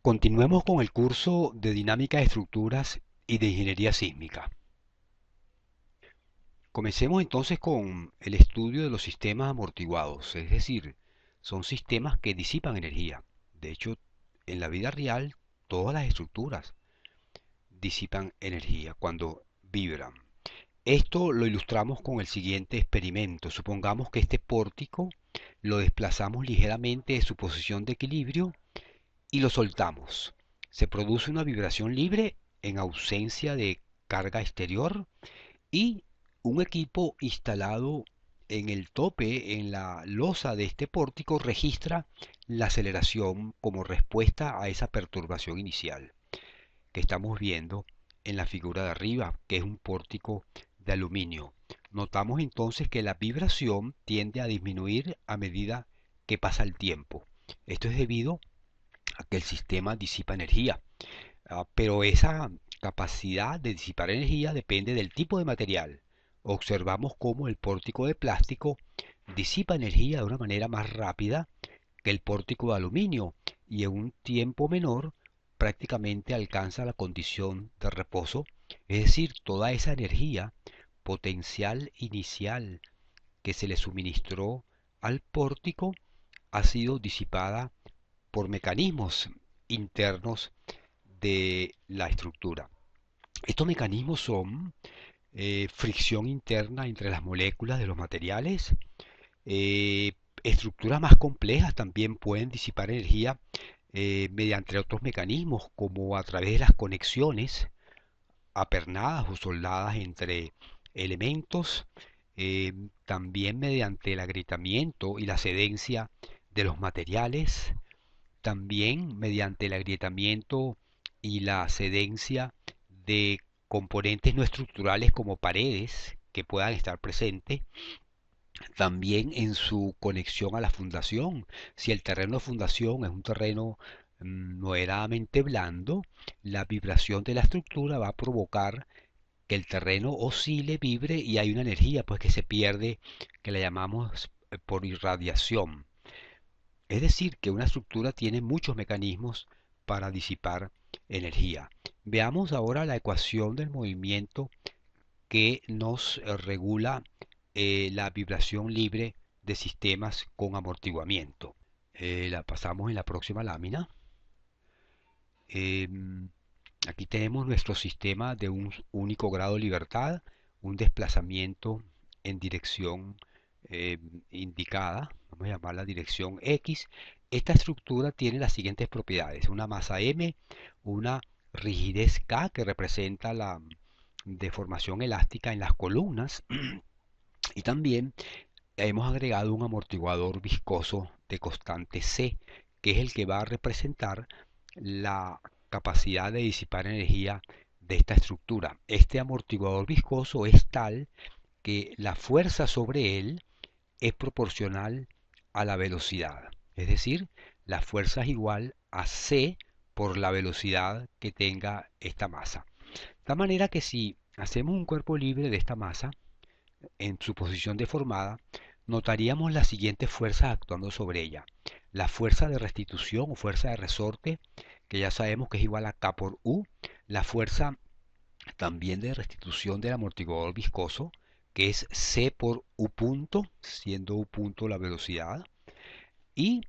Continuemos con el curso de dinámica de estructuras y de ingeniería sísmica. Comencemos entonces con el estudio de los sistemas amortiguados, es decir, son sistemas que disipan energía. De hecho, en la vida real, todas las estructuras disipan energía cuando vibran. Esto lo ilustramos con el siguiente experimento. Supongamos que este pórtico lo desplazamos ligeramente de su posición de equilibrio y lo soltamos. Se produce una vibración libre en ausencia de carga exterior y un equipo instalado en el tope, en la losa de este pórtico, registra la aceleración como respuesta a esa perturbación inicial que estamos viendo en la figura de arriba, que es un pórtico de aluminio. Notamos entonces que la vibración tiende a disminuir a medida que pasa el tiempo. Esto es debido a que el sistema disipa energía. Pero esa capacidad de disipar energía depende del tipo de material. Observamos cómo el pórtico de plástico disipa energía de una manera más rápida que el pórtico de aluminio y en un tiempo menor prácticamente alcanza la condición de reposo, es decir, toda esa energía potencial inicial que se le suministró al pórtico ha sido disipada por mecanismos internos de la estructura. Estos mecanismos son fricción interna entre las moléculas de los materiales. eh, Estructuras más complejas también pueden disipar energía mediante otros mecanismos, como a través de las conexiones apernadas o soldadas entre elementos, también mediante el agrietamiento y la cedencia de los materiales, también mediante el agrietamiento y la cedencia de componentes no estructurales como paredes que puedan estar presentes, también en su conexión a la fundación. Si el terreno de fundación es un terreno moderadamente blando, la vibración de la estructura va a provocar que el terreno oscile, vibre y hay una energía pues que se pierde, que la llamamos por irradiación. Es decir, que una estructura tiene muchos mecanismos para disipar energía. Veamos ahora la ecuación del movimiento que nos regula la vibración libre de sistemas con amortiguamiento. La pasamos en la próxima lámina. Em, Aquí tenemos nuestro sistema de un único grado de libertad, un desplazamiento en dirección indicada, vamos a llamarla dirección X. Esta estructura tiene las siguientes propiedades: una masa M, una rigidez K que representa la deformación elástica en las columnas y también hemos agregado un amortiguador viscoso de constante C, que es el que va a representar la capacidad de disipar energía de esta estructura. Este amortiguador viscoso es tal que la fuerza sobre él es proporcional a la velocidad. Es decir, la fuerza es igual a C por la velocidad que tenga esta masa. De tal manera que si hacemos un cuerpo libre de esta masa, en su posición deformada, notaríamos las siguientes fuerzas actuando sobre ella. La fuerza de restitución o fuerza de resorte, que ya sabemos que es igual a K por U. La fuerza también de restitución del amortiguador viscoso, que es C por U punto, siendo U punto la velocidad. Y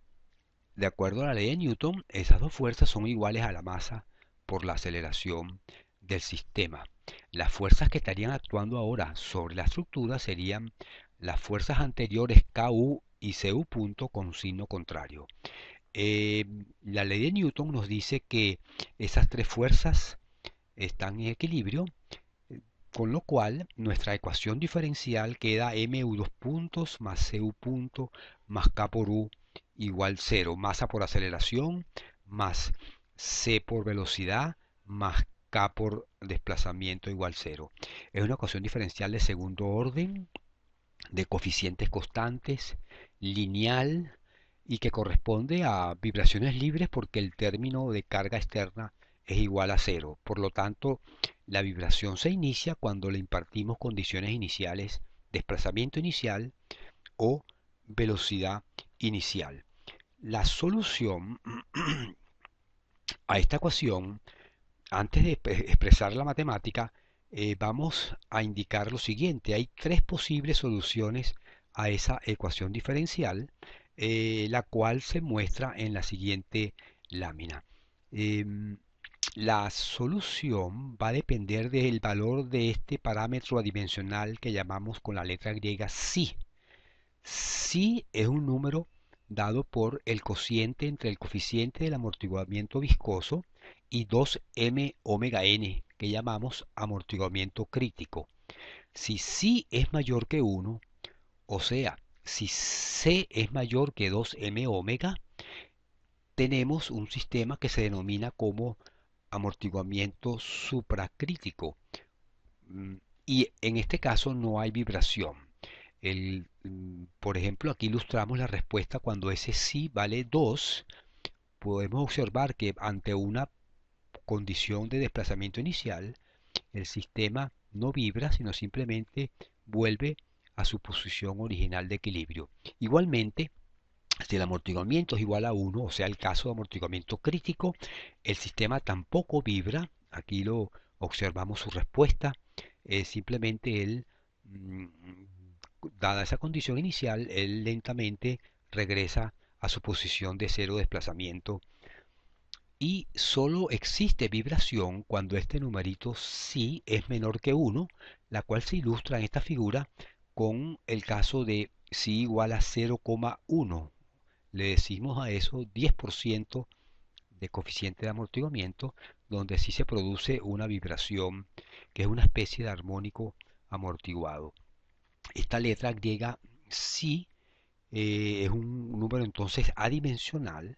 de acuerdo a la ley de Newton, esas dos fuerzas son iguales a la masa por la aceleración del sistema. Las fuerzas que estarían actuando ahora sobre la estructura serían las fuerzas anteriores KU y CU punto con signo contrario. La ley de Newton nos dice que esas tres fuerzas están en equilibrio, con lo cual nuestra ecuación diferencial queda mu dos puntos más cu punto más k por u igual cero, masa por aceleración más c por velocidad más k por desplazamiento igual cero. Es una ecuación diferencial de segundo orden, de coeficientes constantes, lineal y que corresponde a vibraciones libres porque el término de carga externa es igual a cero. Por lo tanto, la vibración se inicia cuando le impartimos condiciones iniciales, desplazamiento inicial o velocidad inicial. La solución A esta ecuación, antes de expresar la matemática, vamos a indicar lo siguiente. Hay tres posibles soluciones a esa ecuación diferencial, la cual se muestra en la siguiente lámina. Em, la solución va a depender del valor de este parámetro adimensional que llamamos con la letra griega psi. Psi es un número dado por el cociente entre el coeficiente del amortiguamiento viscoso y 2m omega n, que llamamos amortiguamiento crítico. Si psi es mayor que 1, o sea, si C es mayor que 2m omega, tenemos un sistema que se denomina como amortiguamiento supracrítico. Y en este caso no hay vibración. Por ejemplo, aquí ilustramos la respuesta cuando ese sí vale 2. Podemos observar que ante una condición de desplazamiento inicial, el sistema no vibra, sino simplemente vuelve a su posición original de equilibrio. Igualmente, si el amortiguamiento es igual a 1, o sea, el caso de amortiguamiento crítico, el sistema tampoco vibra. Aquí lo observamos su respuesta. Simplemente él, dada esa condición inicial, él lentamente regresa a su posición de cero desplazamiento. Y solo existe vibración cuando este numerito sí es menor que 1, la cual se ilustra en esta figura con el caso de si igual a 0,1. Le decimos a eso 10% de coeficiente de amortiguamiento, donde sí se produce una vibración, que es una especie de armónico amortiguado. Esta letra griega sí es un número entonces adimensional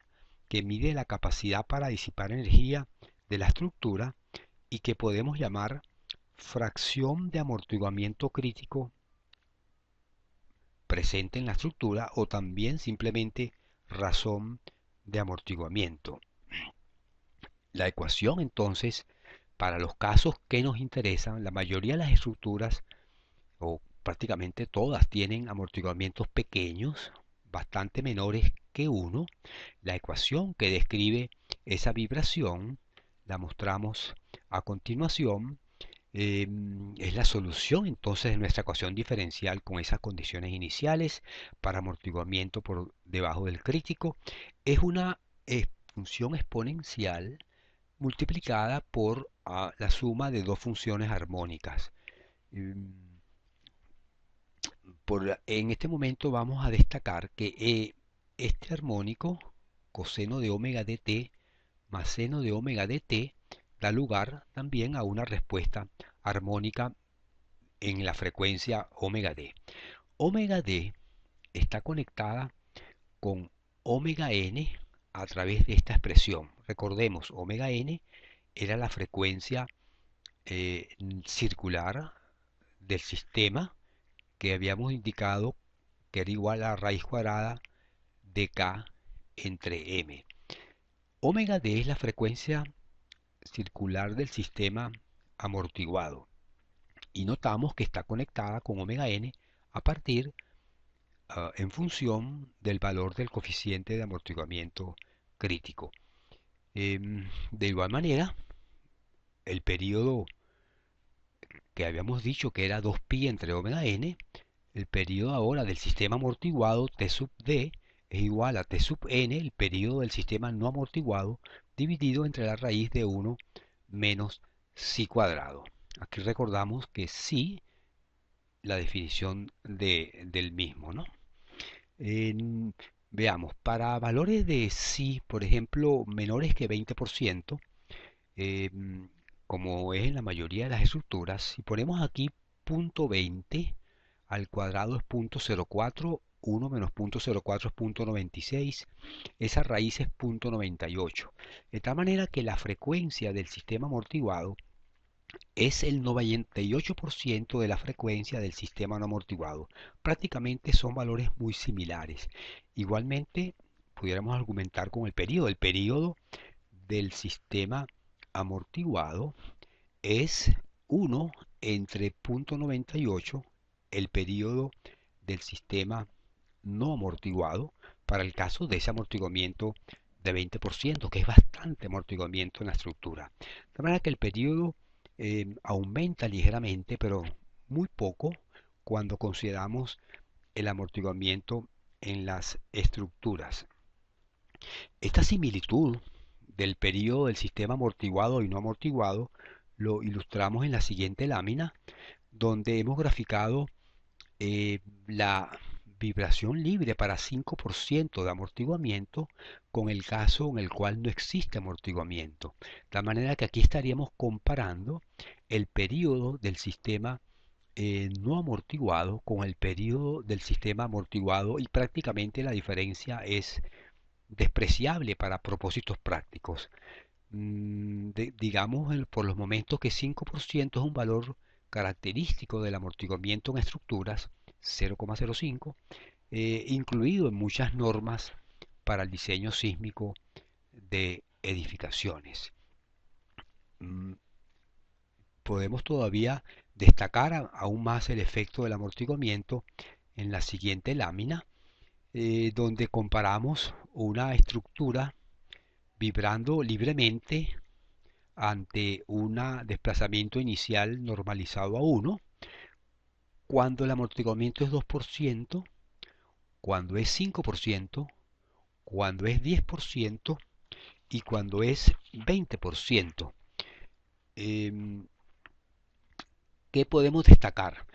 que mide la capacidad para disipar energía de la estructura y que podemos llamar fracción de amortiguamiento crítico presente en la estructura, o también simplemente razón de amortiguamiento. La ecuación entonces, para los casos que nos interesan, la mayoría de las estructuras, o prácticamente todas, tienen amortiguamientos pequeños, bastante menores que 1. La ecuación que describe esa vibración la mostramos a continuación. Es la solución entonces de nuestra ecuación diferencial con esas condiciones iniciales para amortiguamiento por debajo del crítico. Es una función exponencial multiplicada por la suma de dos funciones armónicas. En este momento vamos a destacar que este armónico, coseno de omega de t más seno de omega de t, da lugar también a una respuesta armónica en la frecuencia omega d. Omega d está conectada con omega n a través de esta expresión. Recordemos, omega n era la frecuencia circular del sistema que habíamos indicado que era igual a raíz cuadrada de k entre m. Omega d es la frecuencia circular del sistema amortiguado y notamos que está conectada con omega n a partir en función del valor del coeficiente de amortiguamiento crítico. De igual manera, el periodo que habíamos dicho que era 2pi entre omega n, el periodo ahora del sistema amortiguado T sub d es igual a T sub n, el periodo del sistema no amortiguado, dividido entre la raíz de 1 menos psi cuadrado. Aquí recordamos que psi, la definición del mismo, ¿no? Veamos, para valores de psi, por ejemplo, menores que 20%, eh, como es en la mayoría de las estructuras, si ponemos aquí punto 20 al cuadrado es 0.04, 1 menos 0.04 es 0.96, esa raíz es 0.98. De tal manera que la frecuencia del sistema amortiguado es el 98% de la frecuencia del sistema no amortiguado. Prácticamente son valores muy similares. Igualmente, pudiéramos argumentar con el periodo. El periodo del sistema amortiguado es 1 entre 0.98, el periodo del sistema no amortiguado, para el caso de ese amortiguamiento de 20%, que es bastante amortiguamiento en la estructura. De manera que el periodo aumenta ligeramente, pero muy poco cuando consideramos el amortiguamiento en las estructuras. Esta similitud del periodo del sistema amortiguado y no amortiguado lo ilustramos en la siguiente lámina, donde hemos graficado la vibración libre para 5% de amortiguamiento con el caso en el cual no existe amortiguamiento. De manera que aquí estaríamos comparando el periodo del sistema no amortiguado con el periodo del sistema amortiguado, y prácticamente la diferencia es despreciable para propósitos prácticos. Digamos por los momentos que 5% es un valor característico del amortiguamiento en estructuras, 0,05, incluido en muchas normas para el diseño sísmico de edificaciones. Mm, Podemos todavía destacar aún más el efecto del amortiguamiento en la siguiente lámina, donde comparamos una estructura vibrando libremente ante un desplazamiento inicial normalizado a 1, cuando el amortiguamiento es 2%, cuando es 5%, cuando es 10% y cuando es 20%. ¿Qué podemos destacar?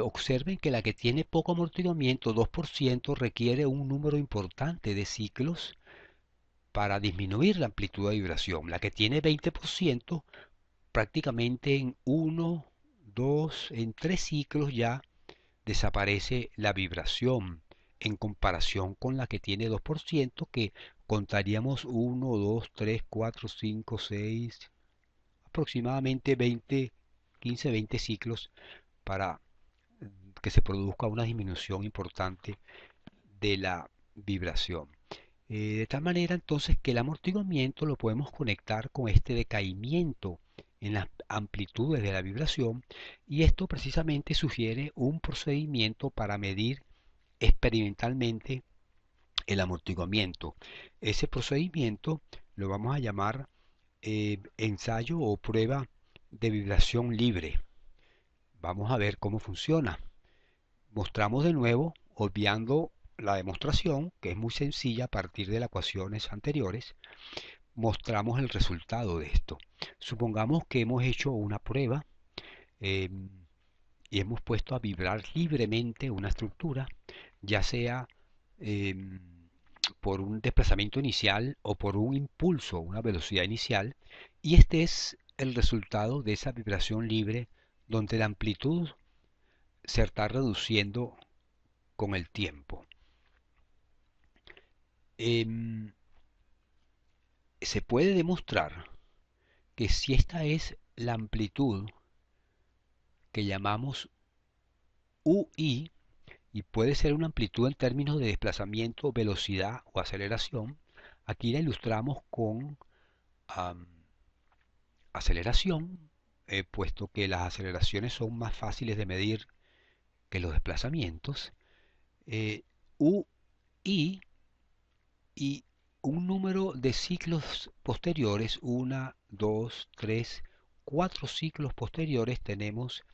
Observen que la que tiene poco amortiguamiento, 2%, requiere un número importante de ciclos para disminuir la amplitud de vibración. La que tiene 20%, prácticamente en 1, 2, en 3 ciclos ya desaparece la vibración, en comparación con la que tiene 2%, que contaríamos 1, 2, 3, 4, 5, 6, aproximadamente 20, 15, 20 ciclos para que se produzca una disminución importante de la vibración. De tal manera entonces que el amortiguamiento lo podemos conectar con este decaimiento en las amplitudes de la vibración, y esto precisamente sugiere un procedimiento para medir experimentalmente el amortiguamiento. Ese procedimiento lo vamos a llamar ensayo o prueba de vibración libre. Vamos a ver cómo funciona. Mostramos de nuevo, obviando la demostración, que es muy sencilla a partir de las ecuaciones anteriores, mostramos el resultado de esto. Supongamos que hemos hecho una prueba eh, y hemos puesto a vibrar libremente una estructura, ya sea eh, por un desplazamiento inicial o por un impulso, una velocidad inicial, y este es el resultado de esa vibración libre, donde la amplitud se está reduciendo con el tiempo. Se puede demostrar que si esta es la amplitud que llamamos UI, y puede ser una amplitud en términos de desplazamiento, velocidad o aceleración, aquí la ilustramos con um, aceleración, puesto que las aceleraciones son más fáciles de medir que los desplazamientos. UI y un número de ciclos posteriores, 1, 2, 3, 4 ciclos posteriores, tenemos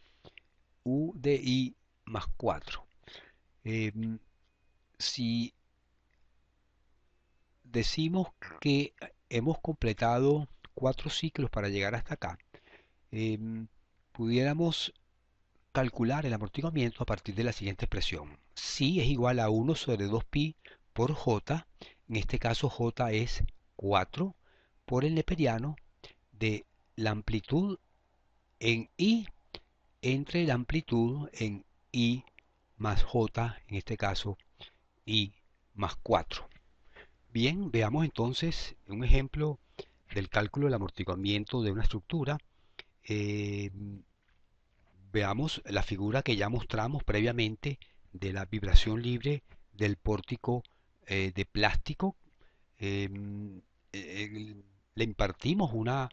U de I más 4. Si decimos que hemos completado 4 ciclos para llegar hasta acá, pudiéramos calcular el amortiguamiento a partir de la siguiente expresión. Psi es igual a 1 sobre 2pi por J, en este caso J es 4, por el neperiano de la amplitud en I entre la amplitud en I más J, en este caso I más 4. Bien, veamos entonces un ejemplo del cálculo del amortiguamiento de una estructura. Eh, Veamos la figura que ya mostramos previamente de la vibración libre del pórtico de plástico. Le impartimos un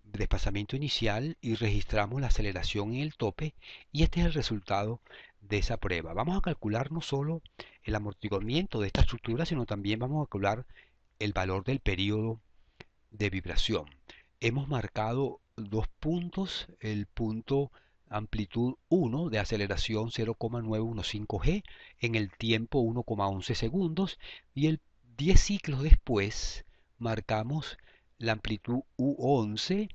desplazamiento inicial y registramos la aceleración en el tope, y este es el resultado de esa prueba. Vamos a calcular no solo el amortiguamiento de esta estructura, sino también vamos a calcular el valor del periodo de vibración. Hemos marcado dos puntos, el punto amplitud 1 de aceleración 0,915 G en el tiempo 1,11 segundos y el 10 ciclos después marcamos la amplitud U11,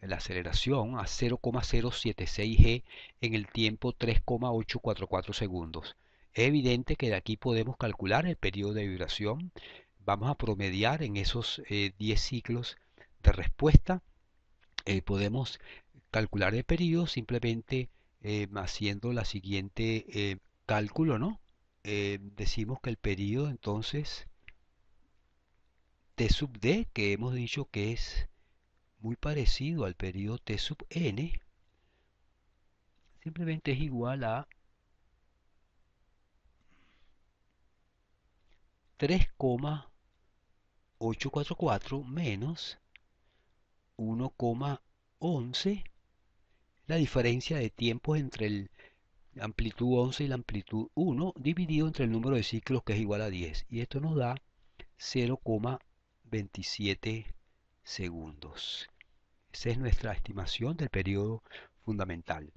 la aceleración a 0,076 G en el tiempo 3,844 segundos. Es evidente que de aquí podemos calcular el periodo de vibración. Vamos a promediar en esos 10 ciclos de respuesta. Podemos calcular el periodo simplemente haciendo la siguiente cálculo, ¿no? Decimos que el periodo entonces T sub D, que hemos dicho que es muy parecido al periodo T sub N, simplemente es igual a 3,844 menos 1,11, la diferencia de tiempos entre el amplitud 11 y la amplitud 1 dividido entre el número de ciclos, que es igual a 10, y esto nos da 0,27 segundos. Esa es nuestra estimación del periodo fundamental.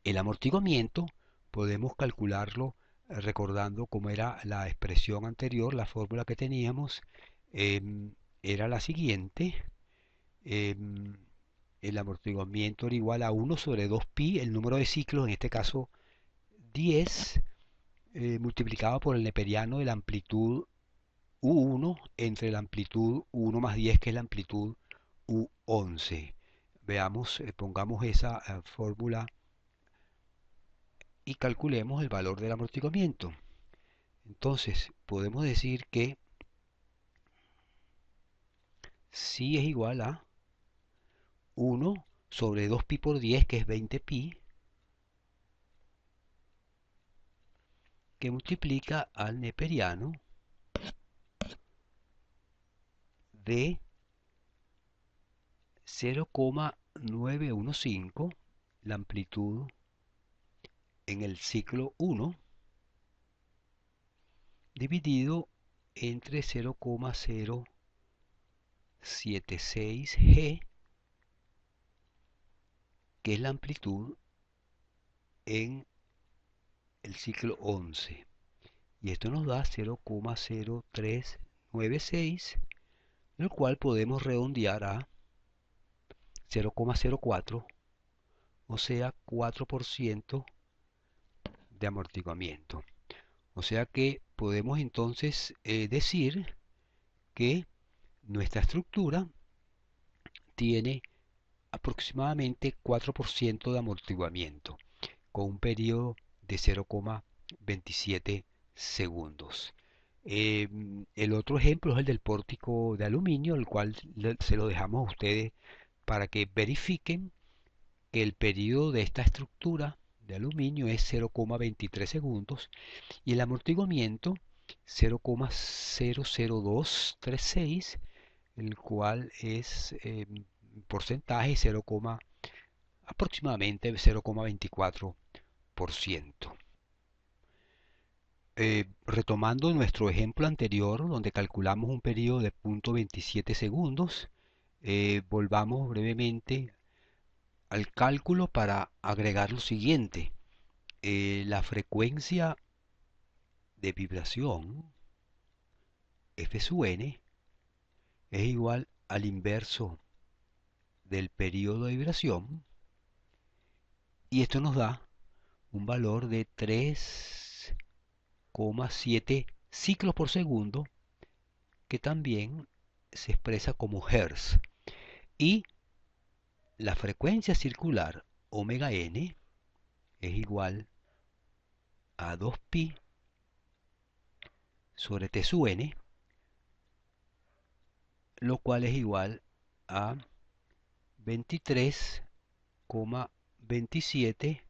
El amortiguamiento podemos calcularlo recordando cómo era la expresión anterior, la fórmula que teníamos era la siguiente. El amortiguamiento era igual a 1 sobre 2pi, el número de ciclos, en este caso 10, multiplicado por el neperiano de la amplitud U1 entre la amplitud U1 más 10, que es la amplitud U11. Veamos, pongamos esa fórmula y calculemos el valor del amortiguamiento. Entonces, podemos decir que psi es igual a 1 sobre 2pi por 10, que es 20pi, que multiplica al neperiano de 0,915, la amplitud en el ciclo 1, dividido entre 0,076 G, que es la amplitud en el ciclo 11. Y esto nos da 0,0396, el cual podemos redondear a 0,04, o sea 4% de amortiguamiento. O sea que podemos entonces decir que nuestra estructura tiene aproximadamente 4% de amortiguamiento, con un periodo de 0,27 segundos. El otro ejemplo es el del pórtico de aluminio, el cual se lo dejamos a ustedes para que verifiquen que el periodo de esta estructura de aluminio es 0,23 segundos y el amortiguamiento 0,00236, el cual es porcentaje 0, aproximadamente 0,24%. Retomando nuestro ejemplo anterior, donde calculamos un periodo de 0,27 segundos, volvamos brevemente al cálculo para agregar lo siguiente. La frecuencia de vibración F sub n es igual al inverso del periodo de vibración, y esto nos da un valor de 3,7 ciclos por segundo, que también se expresa como hertz. Y la frecuencia circular omega n es igual a 2pi sobre T sub n, lo cual es igual a 23,27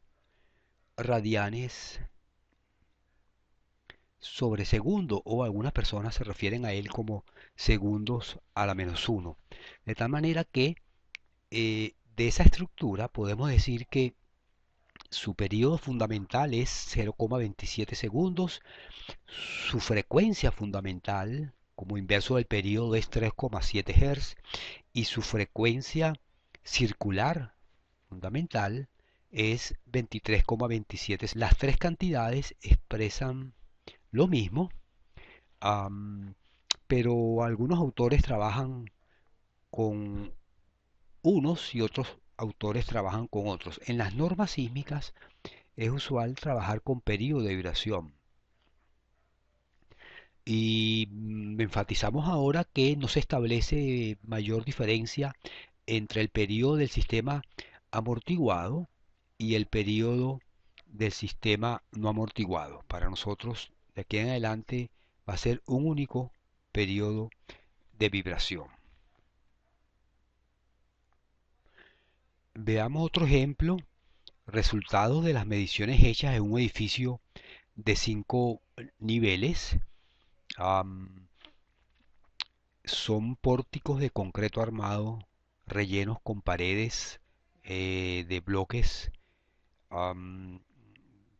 radianes sobre segundo, o algunas personas se refieren a él como segundos a la menos 1. De tal manera que de esa estructura podemos decir que su periodo fundamental es 0,27 segundos, su frecuencia fundamental como inverso del periodo es 3,7 Hz y su frecuencia circular fundamental es 23,27. Las tres cantidades expresan lo mismo, am, pero algunos autores trabajan con unos y otros autores trabajan con otros. En las normas sísmicas es usual trabajar con periodo de vibración. Y enfatizamos ahora que no se establece mayor diferencia entre el periodo del sistema amortiguado y el periodo del sistema no amortiguado. Para nosotros, de aquí en adelante, va a ser un único periodo de vibración. Veamos otro ejemplo, resultados de las mediciones hechas en un edificio de 5 niveles. Am, Son pórticos de concreto armado rellenos con paredes de bloques. Am,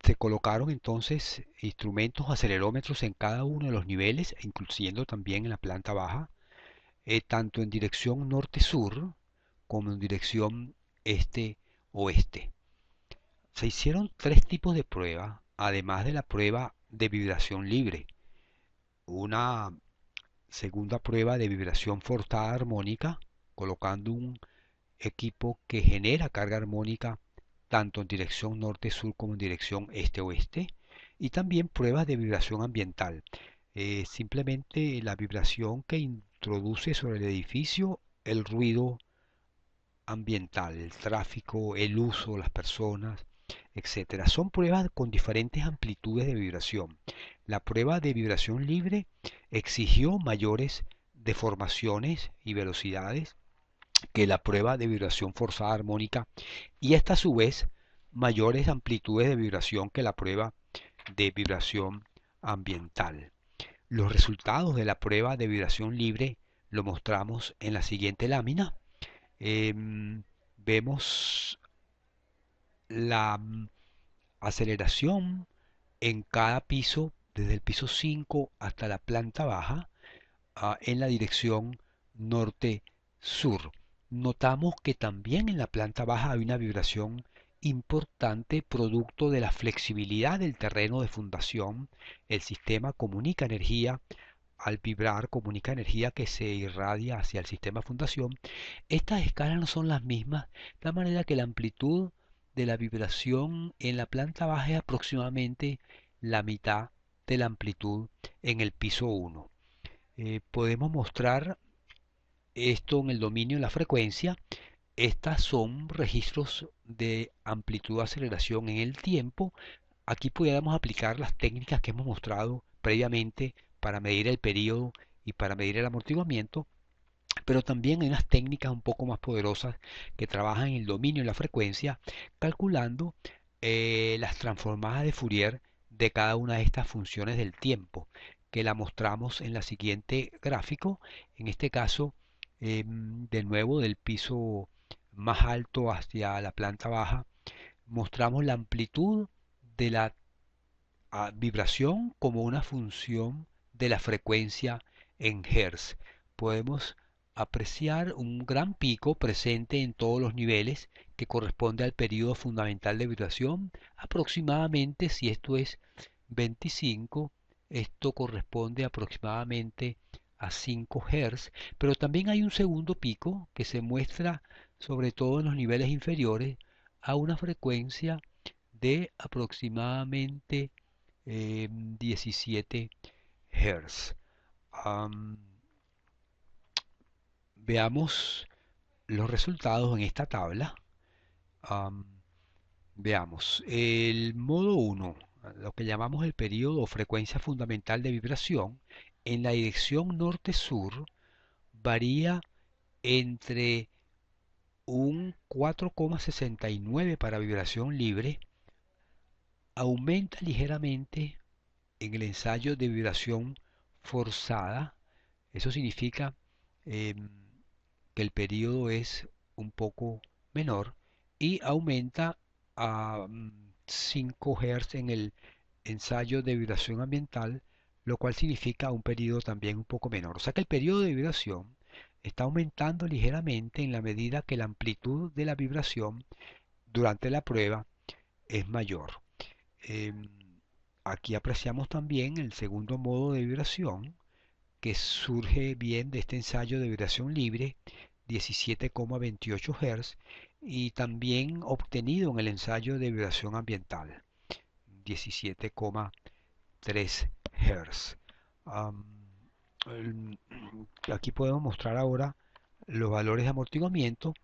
Se colocaron entonces instrumentos acelerómetros en cada uno de los niveles, incluyendo también en la planta baja, tanto en dirección norte-sur como en dirección este-oeste. Se hicieron tres tipos de prueba, además de la prueba de vibración libre. Una segunda prueba de vibración forzada armónica, colocando un equipo que genera carga armónica tanto en dirección norte-sur como en dirección este-oeste. Y también pruebas de vibración ambiental. Simplemente la vibración que introduce sobre el edificio el ruido ambiental, el tráfico, el uso, las personas, etcétera. Son pruebas con diferentes amplitudes de vibración. La prueba de vibración libre exigió mayores deformaciones y velocidades que la prueba de vibración forzada armónica y esta a su vez mayores amplitudes de vibración que la prueba de vibración ambiental. Los resultados de la prueba de vibración libre lo mostramos en la siguiente lámina. Vemos la aceleración en cada piso, desde el piso 5 hasta la planta baja, en la dirección norte-sur. Notamos que también en la planta baja hay una vibración importante producto de la flexibilidad del terreno de fundación. El sistema comunica energía, al vibrar comunica energía que se irradia hacia el sistema de fundación. Estas escalas no son las mismas, de manera que la amplitud de la vibración en la planta baja es aproximadamente la mitad de la amplitud en el piso 1. Podemos mostrar esto en el dominio de la frecuencia. Estas son registros de amplitud de aceleración en el tiempo. Aquí pudiéramos aplicar las técnicas que hemos mostrado previamente para medir el periodo y para medir el amortiguamiento, pero también hay unas técnicas un poco más poderosas que trabajan en el dominio de la frecuencia, calculando las transformadas de Fourier de cada una de estas funciones del tiempo, que la mostramos en la siguiente gráfico. En este caso, de nuevo del piso más alto hacia la planta baja, mostramos la amplitud de la vibración como una función de la frecuencia en Hertz. Podemos apreciar un gran pico presente en todos los niveles que corresponde al periodo fundamental de vibración. Aproximadamente, si esto es 25, esto corresponde aproximadamente a 5 Hz, pero también hay un segundo pico que se muestra sobre todo en los niveles inferiores a una frecuencia de aproximadamente 17 Hz. Am, Veamos los resultados en esta tabla. Am, Veamos, el modo 1, lo que llamamos el periodo o frecuencia fundamental de vibración, en la dirección norte-sur varía entre un 4,69 para vibración libre, aumenta ligeramente en el ensayo de vibración forzada. Eso significa em, que el periodo es un poco menor y aumenta a 5 Hz en el ensayo de vibración ambiental, lo cual significa un periodo también un poco menor. O sea que el periodo de vibración está aumentando ligeramente en la medida que la amplitud de la vibración durante la prueba es mayor. Em, Aquí apreciamos también el segundo modo de vibración que surge bien de este ensayo de vibración libre, 17,28 Hz, y también obtenido en el ensayo de vibración ambiental, 17,3 Hz. Am, Aquí podemos mostrar ahora los valores de amortiguamiento.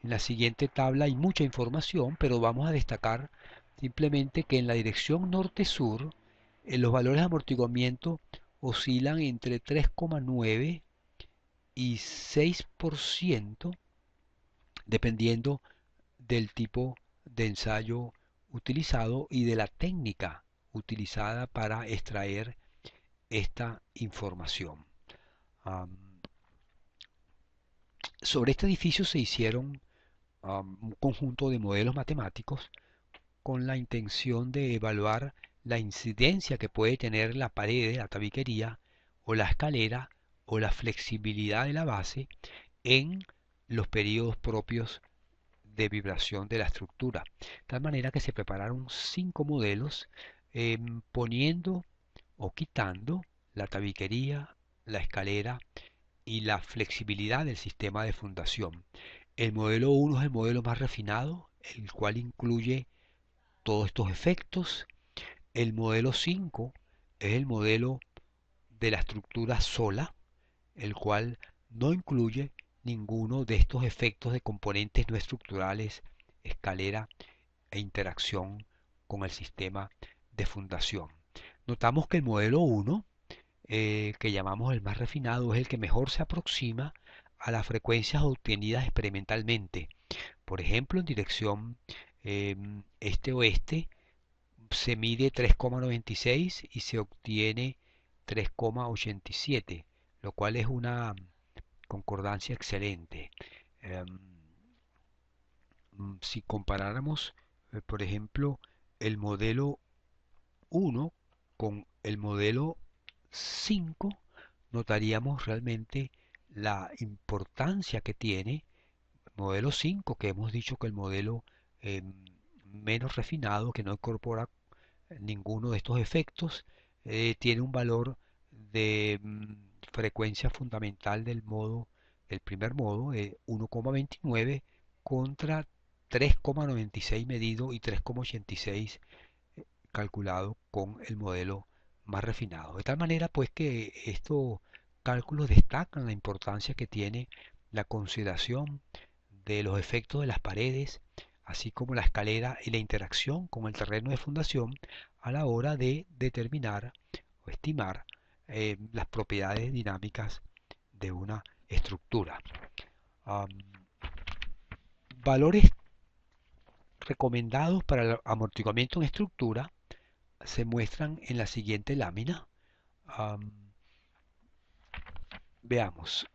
En la siguiente tabla hay mucha información, pero vamos a destacar simplemente que en la dirección norte-sur los valores de amortiguamiento oscilan entre 3,9 y 6% dependiendo del tipo de ensayo utilizado y de la técnica utilizada para extraer esta información. Sobre este edificio se hicieron un conjunto de modelos matemáticos con la intención de evaluar la incidencia que puede tener la pared, la tabiquería o la escalera o la flexibilidad de la base en los periodos propios de vibración de la estructura. De tal manera que se prepararon 5 modelos poniendo o quitando la tabiquería, la escalera y la flexibilidad del sistema de fundación. El modelo 1 es el modelo más refinado, el cual incluye todos estos efectos. El modelo 5 es el modelo de la estructura sola, el cual no incluye ninguno de estos efectos de componentes no estructurales, escalera e interacción con el sistema de fundación. Notamos que el modelo 1, que llamamos el más refinado, es el que mejor se aproxima a las frecuencias obtenidas experimentalmente. Por ejemplo, en dirección este-oeste se mide 3,96 y se obtiene 3,87, lo cual es una concordancia excelente. Em, si comparáramos, por ejemplo, el modelo 1 con el modelo 5, notaríamos realmente la importancia que tiene el modelo 5, que hemos dicho que el modelo menos refinado, que no incorpora ninguno de estos efectos, tiene un valor de frecuencia fundamental del primer modo, de 1,29 contra 3,96 medido y 3,86 calculado con el modelo más refinado. De tal manera pues que estos cálculos destacan la importancia que tiene la consideración de los efectos de las paredes, así como la escalera y la interacción con el terreno de fundación a la hora de determinar o estimar las propiedades dinámicas de una estructura. Um, Valores recomendados para el amortiguamiento en estructura se muestran en la siguiente lámina. Um, Veamos.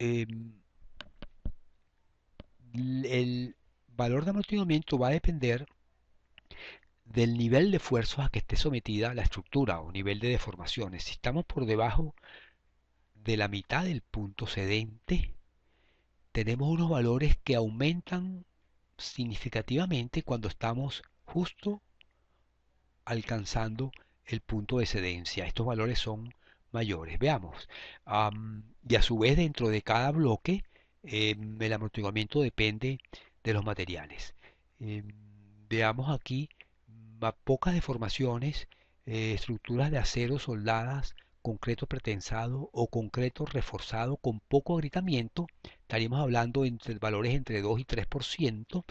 El valor de amortiguamiento va a depender del nivel de fuerzas a que esté sometida la estructura o nivel de deformaciones. Si estamos por debajo de la mitad del punto cedente, tenemos unos valores que aumentan significativamente cuando estamos justo alcanzando el punto de cedencia. Estos valores son mayores. Veamos. Y a su vez dentro de cada bloque el amortiguamiento depende de los materiales. Veamos aquí pocas deformaciones, estructuras de acero soldadas, concreto pretensado o concreto reforzado con poco agrietamiento, estaríamos hablando entre valores entre 2 y 3%,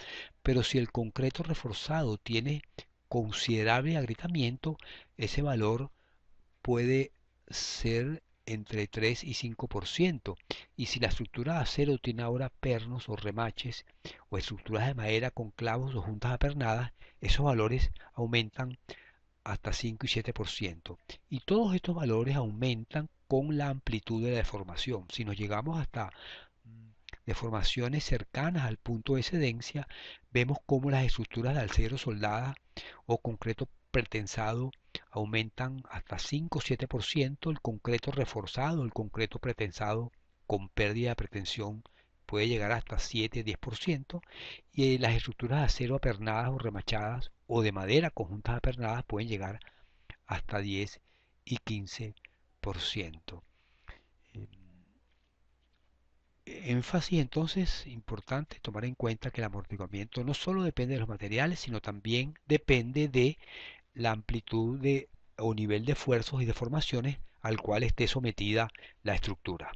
pero si el concreto reforzado tiene considerable agrietamiento, ese valor puede ser entre 3 y 5%. Y si la estructura de acero tiene ahora pernos o remaches o estructuras de madera con clavos o juntas apernadas, esos valores aumentan hasta 5 y 7%. Y todos estos valores aumentan con la amplitud de la deformación. Si nos llegamos hasta deformaciones cercanas al punto de excedencia, vemos cómo las estructuras de acero soldada o concreto pretensado aumentan hasta 5 o 7%, el concreto reforzado, el concreto pretensado con pérdida de pretensión puede llegar hasta 7-10%, y las estructuras de acero apernadas o remachadas o de madera conjuntas apernadas pueden llegar hasta 10 y 15%. Eh, Énfasis entonces importante tomar en cuenta que el amortiguamiento no solo depende de los materiales, sino también depende de la amplitud de, o nivel de esfuerzos y deformaciones al cual esté sometida la estructura.